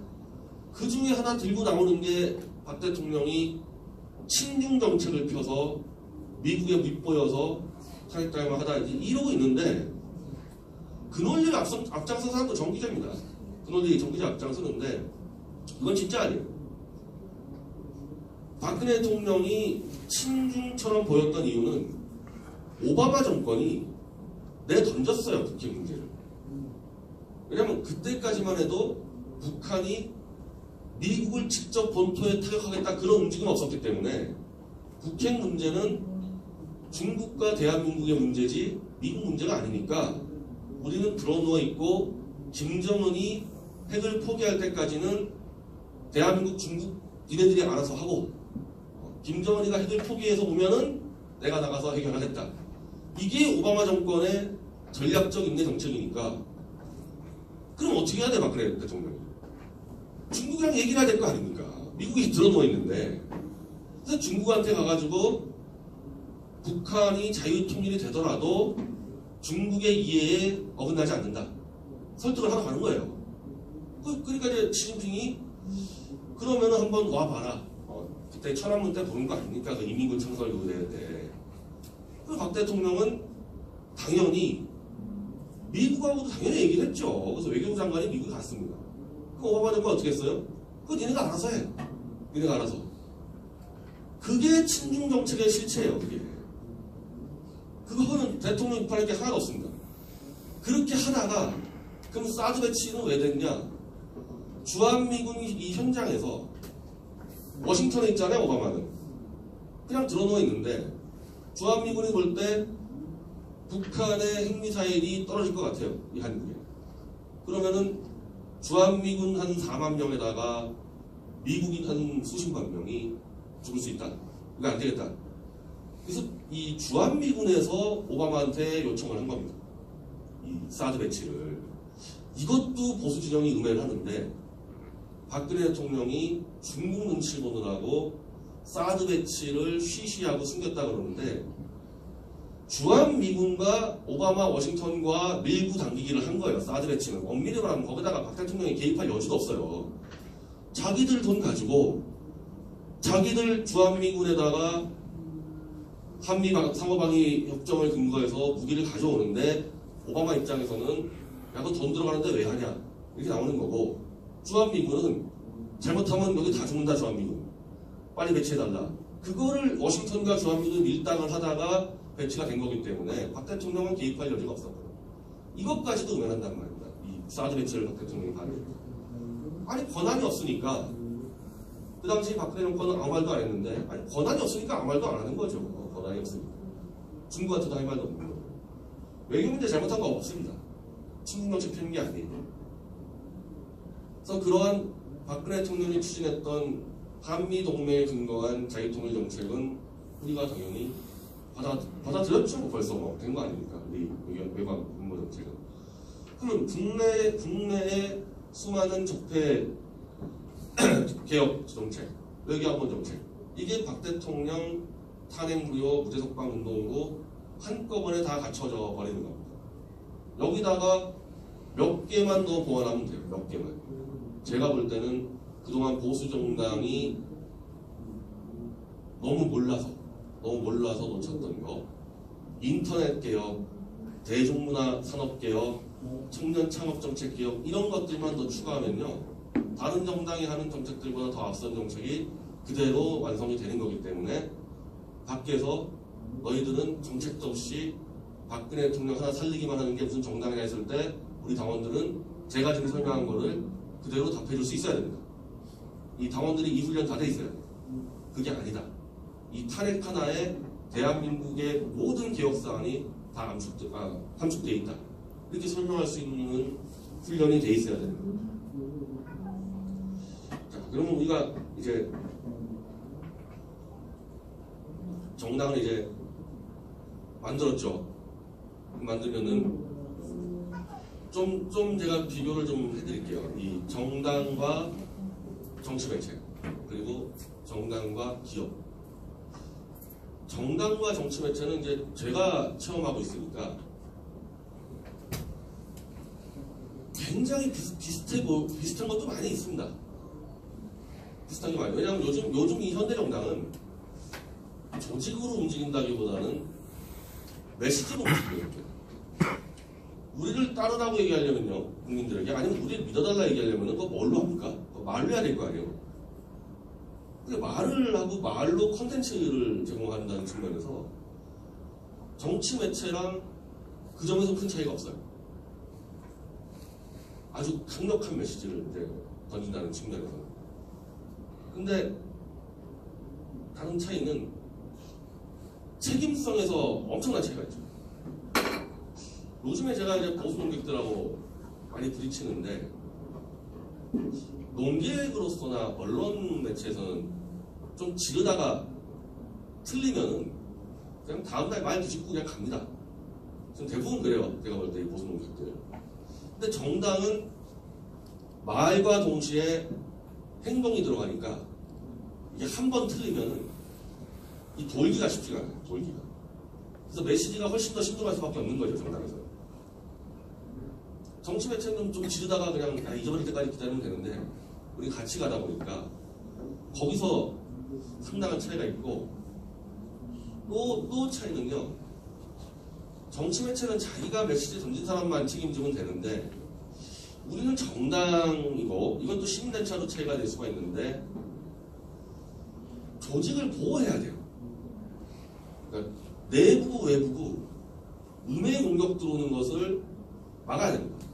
그 중에 하나 들고 나오는 게 박 대통령이 친중 정책을 펴서 미국에 밉보여서 탄핵당할 만하다 이러고 있는데 그 논리를 앞장선 사람도 정 기자입니다. 그 논리 정 기자 앞장서는데 이건 진짜 아니에요. 박근혜 대통령이 친중처럼 보였던 이유는 오바마 정권이 내던졌어요. 북핵 문제를. 왜냐하면 그때까지만 해도 북한이 미국을 직접 본토에 타격하겠다 그런 움직임은 없었기 때문에 북핵 문제는 중국과 대한민국의 문제지 미국 문제가 아니니까 우리는 들어누워 있고 김정은이 핵을 포기할 때까지는 대한민국, 중국 니네들이 알아서 하고 김정은이가 핵을 포기해서 오면은 내가 나가서 해결하겠다. 이게 오바마 정권의 전략적 인내 정책이니까 그럼 어떻게 해야 돼 박근혜 대통령이? 중국이랑 얘기를 해야 될 거 아닙니까? 미국이 들어누워 있는데 그래서 중국한테 가가지고 북한이 자유통일이 되더라도 중국의 이해에 어긋나지 않는다. 설득을 하러 가는 거예요. 그러니까 이제 시진핑이 그러면은 한번 와봐라. 그때 천안문 때 보는 거 아닙니까? 그 인민군 창설 의회 때. 박 대통령은 당연히 미국하고도 당연히 얘기를 했죠. 그래서 외교부 장관이 미국에 갔습니다. 그럼 오바마 정권 어떻게 했어요? 그거 니네가 알아서 해. 니네가 알아서. 그게 친중 정책의 실체예요. 그게. 그거는 대통령 입hal할 게 하나도 없습니다. 그렇게 하다가 그럼 사드 배치는 왜 됐냐? 주한미군이 이 현장에서 워싱턴에 있잖아요. 오바마는. 그냥 들어누워 있는데 주한미군이 볼 때 북한의 핵미사일이 떨어질 것 같아요. 이 한국에. 그러면은 주한미군 한 4만 명에다가 미국인 한 수십만 명이 죽을 수 있다. 이거 안 되겠다. 그래서 이 주한미군에서 오바마한테 요청을 한 겁니다. 이 사드 배치를. 이것도 보수 진영이 음해를 하는데 박근혜 대통령이 중국 눈치를 보느라고 사드 배치를 쉬쉬하고 숨겼다 그러는데 주한미군과 오바마 워싱턴과 밀고 당기기를 한 거예요. 사드 배치는. 엄밀히 말하면 거기다가 박 대통령이 개입할 여지도 없어요. 자기들 돈 가지고 자기들 주한미군에다가 한미 상호방위 협정을 근거해서 무기를 가져오는데 오바마 입장에서는 야, 그 돈 들어가는데 왜 하냐 이렇게 나오는 거고 주한미군은 잘못하면 여기 다 죽는다 주한미군 빨리 배치해달라. 그거를 워싱턴과 주한미군 밀당을 하다가 배치가 된 거기 때문에 박 대통령은 개입할 여지가 없었거든요. 이것까지도 음해한단 말입니다. 이 사드 배치를 박 대통령이 받는. 아니 권한이 없으니까 그 당시 박근혜 정권은 아무 말도 안 했는데 아니 권한이 없으니까 아무 말도 안 하는 거죠. 권한이 없으니까. 중국한테도 할 말도 없는 거고. 외교 문제 잘못한 거 없습니다. 친중 정책 펴는 게 아니에요. 그래서 그러한 박근혜 대통령이 추진했던 한미 동맹에 근거한 자유통일 정책은 우리가 당연히 받아들였죠. 벌써 뭐 된 거 아닙니까? 우리 외관 군무 정책은. 그럼 국내의 수많은 적폐 개혁 정책, 외교안보 정책 이게 박 대통령 탄핵무효 무죄석방 운동으로 한꺼번에 다 갖춰져 버리는 겁니다. 여기다가 몇 개만 더 보완하면 돼요. 몇 개만. 제가 볼 때는 그동안 보수 정당이 너무 몰라서 놓쳤던 거, 인터넷 개혁, 대중문화 산업 개혁, 청년 창업 정책 개혁 이런 것들만 더 추가하면요, 다른 정당이 하는 정책들보다 더 앞선 정책이 그대로 완성이 되는 거기 때문에 밖에서 너희들은 정책도 없이 박근혜 대통령 하나 살리기만 하는 게 무슨 정당이냐 했을 때 우리 당원들은 제가 지금 설명한 거를 그대로 답해줄 수 있어야 됩니다. 이 당원들이 이 훈련 다 돼 있어요. 그게 아니다. 이 탄핵 하나에 대한민국의 모든 개혁사안이 다 함축되어 있다. 이렇게 설명할 수 있는 훈련이 돼 있어야 됩니다. 자, 그러면 우리가 이제 정당을 이제 만들었죠. 만들면은 좀 제가 비교를 좀 해드릴게요. 이 정당과 정치매체 그리고 정당과 기업. 정당과 정치매체는 이제 제가 체험하고 있으니까 굉장히 비슷한 것도 많이 있습니다. 비슷한 게 많아요. 왜냐하면 요즘 이 현대 정당은 조직으로 움직인다기보다는 메시지로 움직여요. 우리를 따르라고 얘기하려면요, 국민들에게 아니면 우리를 믿어달라 얘기하려면 그거 뭘로 합니까? 말로 해야 될 거 아니에요. 근데 말을 하고 말로 컨텐츠를 제공한다는 측면에서 정치 매체랑 그 점에서 큰 차이가 없어요. 아주 강력한 메시지를 이제 던진다는 측면에서는. 근데 다른 차이는 책임성에서 엄청난 차이가 있죠. 요즘에 제가 이제 보수 논객들하고 많이 부딪히는데 논객으로서나 언론 매체에서는 좀 지르다가 틀리면은 그냥 다음날 말 뒤집고 그냥 갑니다. 지금 대부분 그래요. 제가 볼 때 이 보수 논객들. 근데 정당은 말과 동시에 행동이 들어가니까 이게 한 번 틀리면은 이 돌기가 쉽지가 않아요. 돌기가. 그래서 메시지가 훨씬 더 신중할 수밖에 없는 거죠. 정당에서. 정치 매체는 좀 지르다가 그냥 잊어버릴 때까지 기다리면 되는데 우리 같이 가다 보니까 거기서 상당한 차이가 있고 또 차이는요. 정치 매체는 자기가 메시지 던진 사람만 책임지면 되는데 우리는 정당이고 이건 또 시민단체로 차이가 될 수가 있는데 조직을 보호해야 돼요. 그러니까 내부고 외부고 음해 공격 들어오는 것을 막아야 됩니다.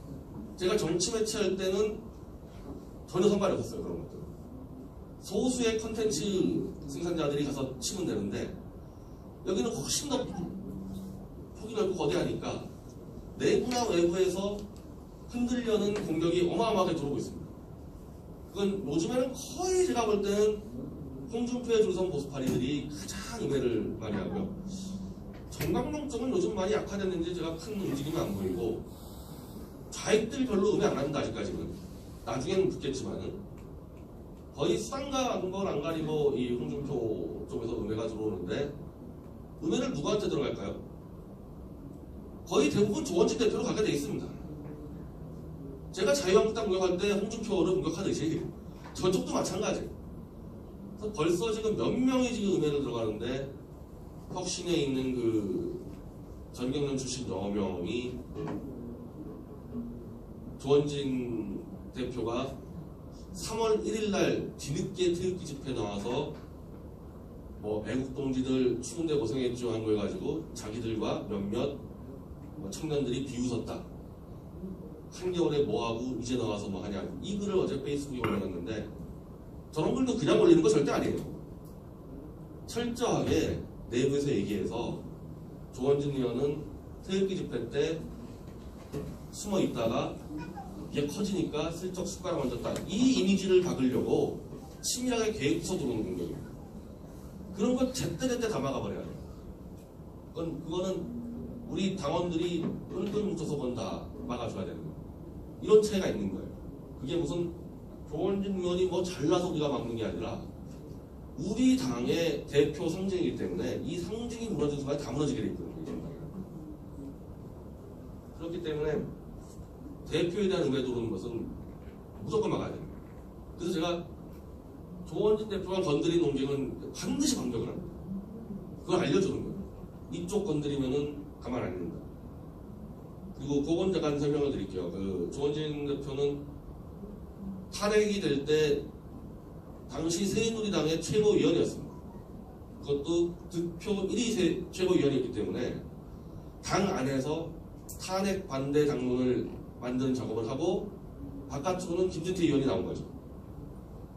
제가 정치 매체 할 때는 전혀 상관이 없었어요. 그런 것들. 소수의 컨텐츠 생산자들이 가서 치면 되는데 여기는 훨씬 더 폭이 넓고 거대하니까 내부나 외부에서 흔들려는 공격이 어마어마하게 들어오고 있습니다. 그건 요즘에는 거의 제가 볼 때는 홍준표의 중성 보수파리들이 가장 음해를 많이 하고요. 정강용 쪽은 요즘 많이 약화됐는지 제가 큰 움직임이 안 보이고 좌익들 별로 음해 안 합니다. 아직까지는. 나중에는 붙겠지만은 거의 수단과 안걸 안 가리고 이 홍준표 쪽에서 음해가 들어오는데 음해를 누구한테 들어갈까요? 거의 대부분 조원진 대표로 가게 돼 있습니다. 제가 자유한국당 공격할 때 홍준표를 공격하듯이 저쪽도 마찬가지. 그래서 벌써 지금 몇 명이 지금 음해를 들어가는데 혁신에 있는 그 전경련 출신 여러 명이 조원진 대표가 3월 1일날 뒤늦게 태극기 집회 나와서 뭐 애국 동지들 추운데 고생했죠 한 거 해가지고 자기들과 몇몇 청년들이 비웃었다. 한겨울에 뭐하고 이제 나와서 뭐 하냐. 이 글을 어제 페이스북에 올려놨는데 저런 글도 그냥 올리는 거 절대 아니에요. 철저하게 내부에서 얘기해서 조원진 의원은 태극기 집회 때 숨어 있다가 이게 커지니까 슬쩍 숟가락 얹었다. 이 이미지를 박으려고 치밀하게 계획해서 들어오는 공격입니다. 그런 걸 제때제때 다 막아버려야 돼요. 그거는 우리 당원들이 끈끈 뭉쳐서 본다 막아줘야 되는 거예요. 이런 차이가 있는 거예요. 그게 무슨 조원진 의원이 뭐 잘나서 우리가 막는 게 아니라 우리 당의 대표 상징이기 때문에 이 상징이 무너진 순간 다 무너지게 돼 있거든요. 그렇기 때문에 대표에 대한 음해 들어오는 것은 무조건 막아야 됩니다. 그래서 제가 조원진 대표가 건드린 논쟁은 반드시 반격을 합니다. 그걸 알려주는 거예요. 이쪽 건드리면은 가만 안 있는다. 그리고 그건 제가 설명을 드릴게요. 그 조원진 대표는 탄핵이 될 때 당시 새누리당의 최고위원이었습니다. 그것도 득표 1위 최고위원이었기 때문에 당 안에서 탄핵 반대 당론을 만드는 작업을 하고 바깥으로는 김진태 의원이 나온 거죠.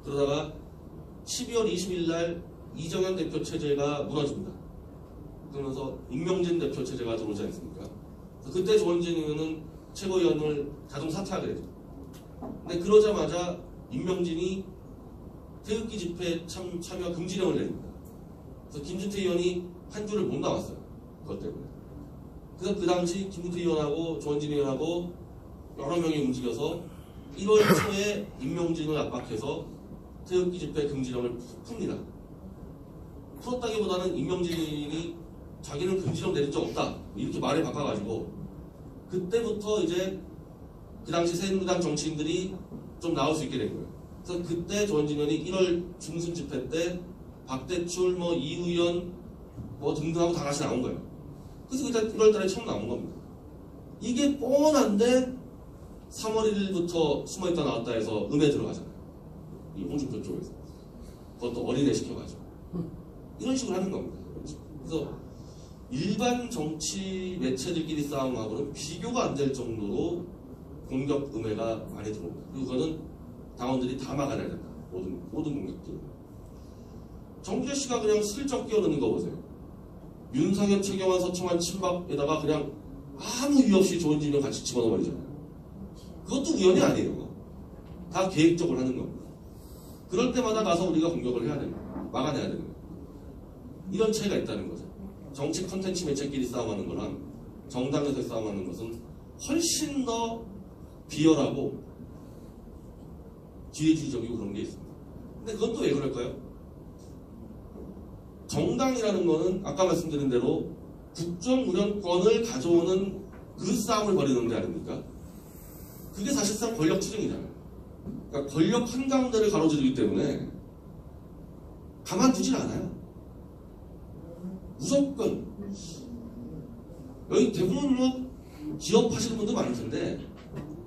그러다가 12월 20일 날 이정현 대표 체제가 무너집니다. 그러면서 임명진 대표 체제가 들어오지 않습니까? 그때 조원진 의원은 최고위원을 자동 사퇴하게 되죠. 근데 그러자마자 임명진이 태극기 집회 참여 금지령을 내립니다. 그래서 김진태 의원이 한 줄을 못 나왔어요. 그것 때문에. 그래서 그 당시 김문태 의원하고 조원진 의원하고 여러 명이 움직여서 1월 초에 임명진을 압박해서 태극기 집회 금지령을 풉니다. 풀었다기보다는 임명진이 자기는 금지령 내린 적 없다 이렇게 말을 바꿔가지고 그때부터 이제 그 당시 새누리당 정치인들이 좀 나올 수 있게 된 거예요. 그래서 그때 조원진 의원이 1월 중순 집회 때 박대출, 이의원 등등하고 다 같이 나온 거예요. 그래서 그때 1월 달에 처음 나온 겁니다. 이게 뻔한데 3월 1일부터 숨어있다 나왔다 해서 음에 들어가잖아요. 이 홍준표 쪽에서. 그것도 어린애 시켜가지고. 이런 식으로 하는 겁니다. 그래서 일반 정치 매체들끼리 싸움하고는 비교가 안 될 정도로 공격 음해가 많이 들어옵니다. 그리고 그거는 당원들이 다 막아내야 된다. 모든 공격들. 정규재 씨가 그냥 슬쩍 끼어드는 거 보세요. 윤상현, 최경환, 서청환 친박에다가 그냥 아무 이유 없이 조원진이랑 같이 집어넣어버리잖아요. 그것도 우연이 아니에요. 다 계획적으로 하는 겁니다. 그럴 때마다 가서 우리가 공격을 해야 됩니다. 막아내야 됩니다. 이런 차이가 있다는 거죠. 정치 콘텐츠 매체끼리 싸움하는 거랑 정당에서 싸움하는 것은 훨씬 더 비열하고 기회주의적이고 그런 게 있습니다. 근데 그건 또 왜 그럴까요? 정당이라는 거는 아까 말씀드린 대로 국정 운영권을 가져오는 그 싸움을 벌이는 데 아닙니까? 그게 사실상 권력 투쟁이잖아요. 그러니까 권력 한가운데를 가로지르기 때문에 가만두질 않아요. 무조건 여기 대부분 기업 하시는 분들 많을 텐데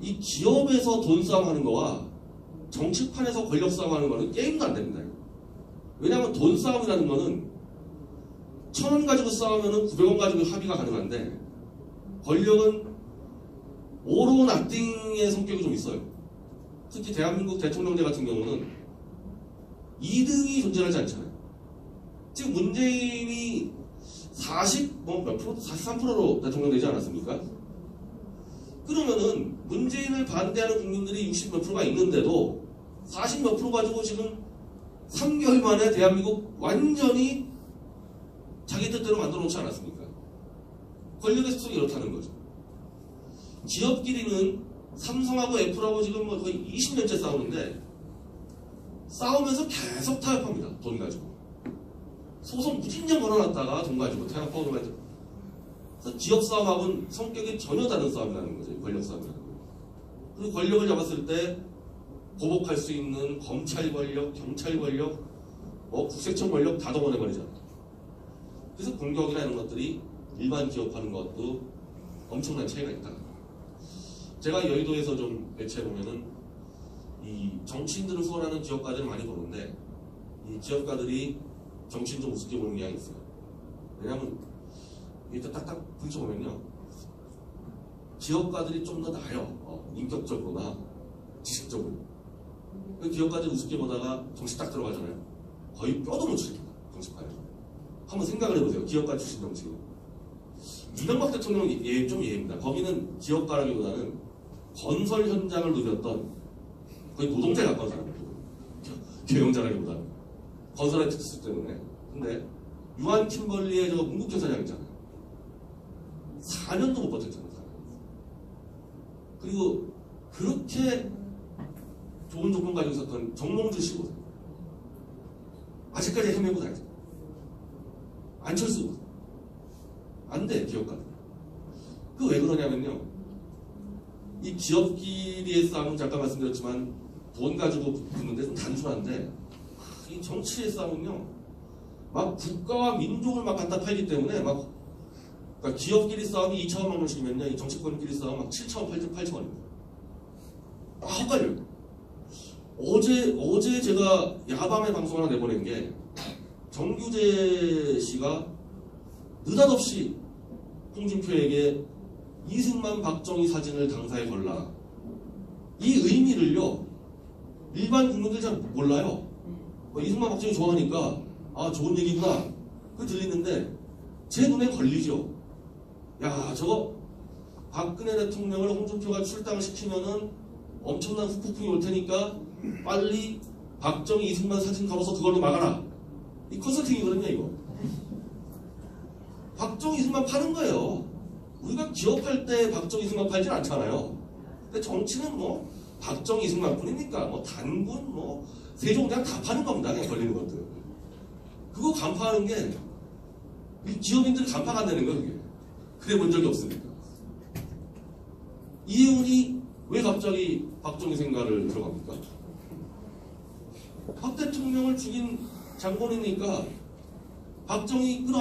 이 기업에서 돈 싸움하는 거와 정치판에서 권력 싸움하는 거는 게임도 안 됩니다. 왜냐하면 돈 싸움이라는 거는 1,000원 가지고 싸우면은 900원 가지고 합의가 가능한데 권력은 오로 나띵의 성격이 좀 있어요. 특히 대한민국 대통령제 같은 경우는 2등이 존재하지 않잖아요. 지금 문재인이 43%로 대통령 되지 않았습니까? 그러면은 문재인을 반대하는 국민들이 60몇 프로가 있는데도 40몇 프로 가지고 지금 3개월 만에 대한민국 완전히 자기 뜻대로 만들어 놓지 않았습니까? 권력의 습성이 이렇다는 거죠. 기업끼리는 삼성하고 애플하고 지금 거의 20년째 싸우는데 싸우면서 계속 타협합니다. 돈 가지고. 소송 무진장 걸어놨다가 돈 가지고 타협하고 돈 가지고. 그래서 지역 싸움하고는 성격이 전혀 다른 싸움이라는 거죠. 권력 싸움이라는 거죠. 그리고 권력을 잡았을 때 보복할 수 있는 검찰 권력, 경찰 권력, 국세청 권력 다 동원해버리잖아요. 그래서 공격이나 이런 것들이 일반 기업하는 것도 엄청난 차이가 있다. 제가 여의도에서 좀 매체에 보면은 이 정치인들을 후원하는 기업가들을 많이 보는데 이 기업가들이 정치인 좀 우습게 보는 경향이 있어요. 왜냐하면 이렇게 딱딱 펼쳐보면요, 기업가들이 좀 더 나아요. 인격적으로나 지식적으로. 그 기업가들이 우습게 보다가 정치 딱 들어가잖아요. 거의 뼈도 못 치립니다. 정치판에. 한번 생각을 해보세요. 기업가 출신 정치인. 이명박 대통령은 좀 예입니다. 거기는 기업가라기보다는 건설 현장을 누볐던 거의 노동자에 가까운 사람이에요. 경영자라기보다는. 건설의 특수 때문에. 근데 유한 킴벌리의 저 문국현 사장 있잖아요. 4년도 못 버텼잖아요. 그리고 그렇게 좋은 조건 가지고 있었던 정몽주 씨 보세요. 아직까지 헤매고 다니죠. 안철수 안 돼, 기업가들. 그 왜 그러냐면요, 이 기업끼리의 싸움은 잠깐 말씀드렸지만 돈 가지고 붙는 데는 단순한데 이 정치의 싸움은요, 막 국가와 민족을 막 갖다 팔기 때문에 막, 그러니까 기업끼리 싸움이 2,000원 원씩이면요, 이 정치권끼리 싸움 막 7,000원, 8,000원입니다. 헛갈려요. 어제 제가 야밤에 방송 하나 내보낸 게 정규재 씨가 느닷없이 홍준표에게 이승만 박정희 사진을 당사에 걸라. 이 의미를요, 일반 국민들 잘 몰라요. 이승만 박정희 좋아하니까 아, 좋은 얘기구나. 그게 들리는데 제 눈에 걸리죠. 야, 저거 박근혜 대통령을 홍준표가 출당을 시키면은 엄청난 후폭풍이 올 테니까 빨리 박정희 이승만 사진 걸어서 그걸로 막아라. 이 컨설팅이거든요, 이거. 박정희 이승만 파는 거예요. 우리가 기업할 때 박정희 이승만 팔진 않잖아요. 근데 정치는 뭐 박정희 이승만 뿐이니까 뭐 단군 뭐 세종대왕 다 파는 겁니다. 그냥 걸리는 것들. 그거 간파하는 게 이 기업인들이 간파가 안 되는 거예요. 그게. 그래 본 적이 없으니까. 이해운이 왜 갑자기 박정희 생가를 들어갑니까? 박 대통령을 죽인 장본이니까 박정희 끊어